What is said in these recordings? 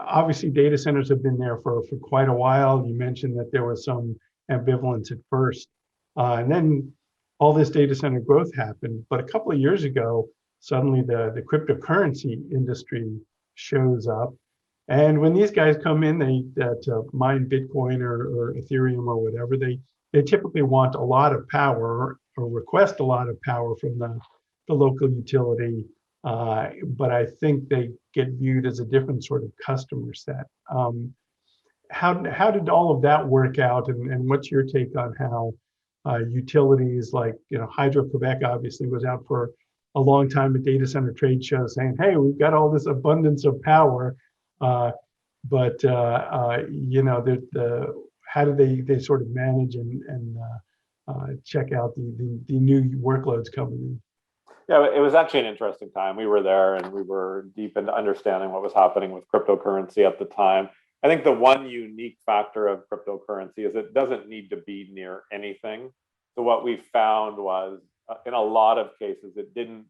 obviously data centers have been there for quite a while. You mentioned that there was some ambivalence at first, and then all this data center growth happened. But a couple of years ago, suddenly the cryptocurrency industry shows up. And when these guys come in, that mine Bitcoin or Ethereum or whatever, they typically want a lot of power or request a lot of power from the local utility. But I think they get viewed as a different sort of customer set. How did all of that work out, and what's your take on how utilities like Hydro-Quebec obviously was out for a long time at data center trade shows saying, "Hey, we've got all this abundance of power," but how do they sort of manage and check out the new workloads coming in? Yeah, it was actually an interesting time. We were there and we were deep into understanding what was happening with cryptocurrency at the time. I think the one unique factor of cryptocurrency is it doesn't need to be near anything. So what we found was, in a lot of cases, it didn't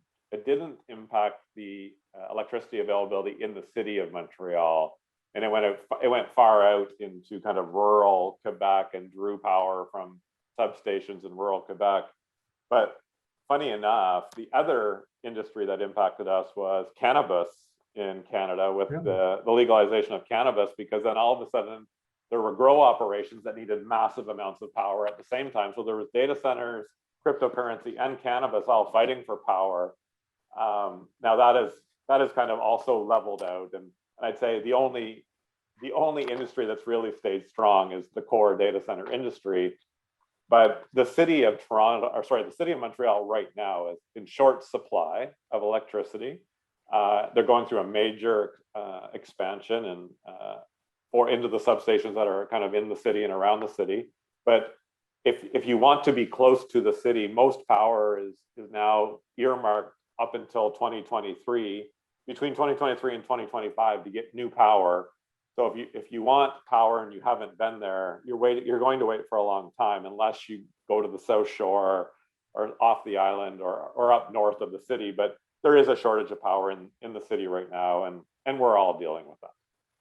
impact the electricity availability in the city of Montreal, and it went far out into kind of rural Quebec and drew power from substations in rural Quebec. But funny enough, the other industry that impacted us was cannabis in Canada with the legalization of cannabis, because then all of a sudden there were grow operations that needed massive amounts of power at the same time. So there was data centers, cryptocurrency, and cannabis all fighting for power. Now that is kind of also leveled out, and I'd say the only industry that's really stayed strong is the core data center industry. But the city of Montreal right now is in short supply of electricity. They're going through a major expansion and or into the substations that are kind of in the city and around the city. But if you want to be close to the city, most power is now earmarked up until 2023, between 2023 and 2025 to get new power. So if you want power and you haven't been there, you're going to wait for a long time unless you go to the South Shore or off the island or up north of the city. But there is a shortage of power in the city right now, and we're all dealing with that.